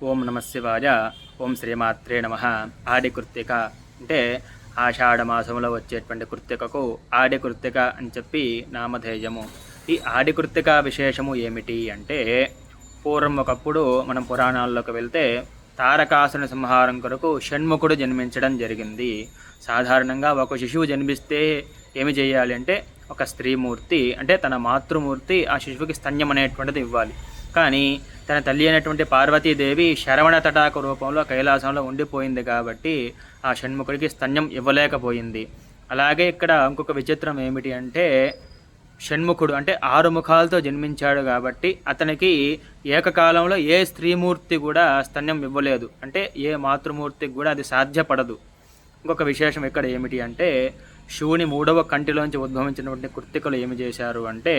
ఓం నమ శివాయ. ఓం శ్రీమాత్రే నమ. ఆడి కృత్తిక అంటే ఆషాఢ మాసంలో వచ్చేటువంటి కృత్తికకు ఆడి కృత్తిక అని చెప్పి నామధేయము. ఈ ఆడి కృత్తిక విశేషము ఏమిటి అంటే, పూర్వం ఒకప్పుడు మనం పురాణాల్లోకి వెళ్తే తారకాసుని సంహారం కొరకు షణ్ముఖుడు జన్మించడం జరిగింది. సాధారణంగా ఒక శిశువు జన్మిస్తే ఏమి చేయాలి అంటే, ఒక స్త్రీమూర్తి అంటే తన మాతృమూర్తి ఆ శిశువుకి స్తన్యం అనేటువంటిది ఇవ్వాలి. కానీ తన తల్లి అయినటువంటి పార్వతీదేవి శరవణ తటాక రూపంలో కైలాసంలో ఉండిపోయింది కాబట్టి ఆ షణ్ముఖుడికి స్తన్యం ఇవ్వలేకపోయింది. అలాగే ఇక్కడ ఇంకొక విచిత్రం ఏమిటి అంటే, షణ్ముఖుడు అంటే 6 ముఖాలతో జన్మించాడు కాబట్టి అతనికి ఏకకాలంలో ఏ స్త్రీమూర్తి కూడా స్తన్యం ఇవ్వలేదు. అంటే ఏ మాతృమూర్తికి కూడా అది సాధ్యపడదు. ఇంకొక విశేషం ఇక్కడ ఏమిటి అంటే, శివుని 3వ కంటిలోంచి ఉద్భవించినటువంటి కృత్తికలు ఏమి చేశారు అంటే,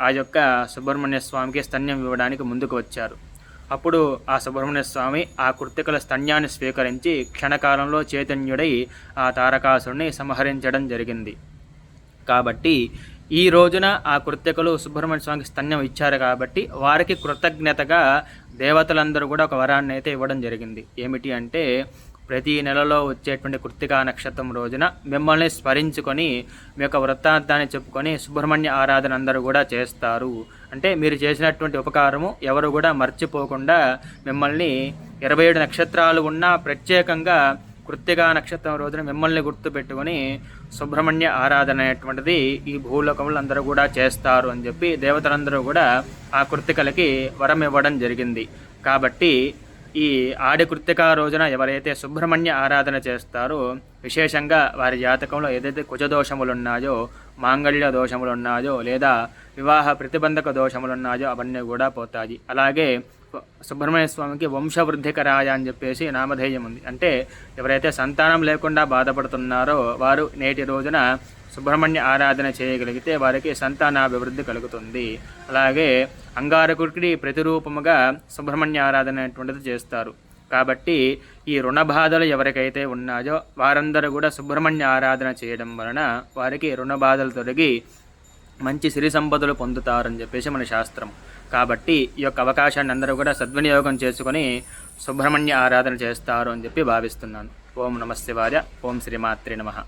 ఆ యొక్క సుబ్రహ్మణ్య స్వామికి స్తన్యం ఇవ్వడానికి ముందుకు వచ్చారు. అప్పుడు ఆ సుబ్రహ్మణ్య స్వామి ఆ కృత్తికల స్తన్యాన్ని స్వీకరించి క్షణకాలంలో చైతన్యుడై ఆ తారకాసుడిని సంహరించడం జరిగింది. కాబట్టి ఈ రోజున ఆ కృత్తికలు సుబ్రహ్మణ్య స్వామికి స్తన్యం ఇచ్చారు కాబట్టి వారికి కృతజ్ఞతగా దేవతలందరూ కూడా ఒక వరాన్ని అయితే ఇవ్వడం జరిగింది. ఏమిటి అంటే, ప్రతి నెలలో వచ్చేటువంటి కృత్తికా నక్షత్రం రోజున మిమ్మల్ని స్మరించుకొని మీ యొక్క వృత్తాంతాన్ని చెప్పుకొని సుబ్రహ్మణ్య ఆరాధన అందరూ కూడా చేస్తారు. అంటే మీరు చేసినటువంటి ఉపకారము ఎవరు కూడా మర్చిపోకుండా మిమ్మల్ని 27 నక్షత్రాలు ఉన్నా ప్రత్యేకంగా కృత్తికా నక్షత్రం రోజున మిమ్మల్ని గుర్తుపెట్టుకొని సుబ్రహ్మణ్య ఆరాధన అనేటువంటిది ఈ భూలోకంలో అందరూ కూడా చేస్తారు అని చెప్పి దేవతలందరూ కూడా ఆ కృత్తికలకి వరం ఇవ్వడం జరిగింది. కాబట్టి ఈ ఆడి కృత్తికా రోజున ఎవరైతే సుబ్రహ్మణ్య ఆరాధన చేస్తారో విశేషంగా వారి జాతకంలో ఏదైతే కుజదోషములు ఉన్నాయో, మాంగళ్య దోషములు ఉన్నాయో, లేదా వివాహ ప్రతిబంధక దోషములు ఉన్నాయో అవన్నీ కూడా పోతాయి. అలాగే సుబ్రహ్మణ్య స్వామికి వంశవృద్ధికరాయ అని చెప్పేసి నామధేయం ఉంది. అంటే ఎవరైతే సంతానం లేకుండా బాధపడుతున్నారో వారు నేటి రోజున సుబ్రహ్మణ్య ఆరాధన చేయగలిగితే వారికి సంతానాభివృద్ధి కలుగుతుంది. అలాగే అంగారకుడికి ప్రతిరూపముగా సుబ్రహ్మణ్య ఆరాధన అనేటువంటిది చేస్తారు. కాబట్టి ఈ రుణ బాధలు ఎవరికైతే ఉన్నాయో వారందరూ కూడా సుబ్రహ్మణ్య ఆరాధన చేయడం వలన వారికి రుణ బాధలు తొలగి మంచి సిరి సంపదలు పొందుతారని చెప్పేసి మన శాస్త్రం. కాబట్టి ఈ యొక్క అవకాశాన్ని అందరూ కూడా సద్వినియోగం చేసుకొని సుబ్రహ్మణ్య ఆరాధన చేస్తారు అని చెప్పి భావిస్తున్నాను. ఓం నమ శివాయ. ఓం శ్రీమాత్రే నమః.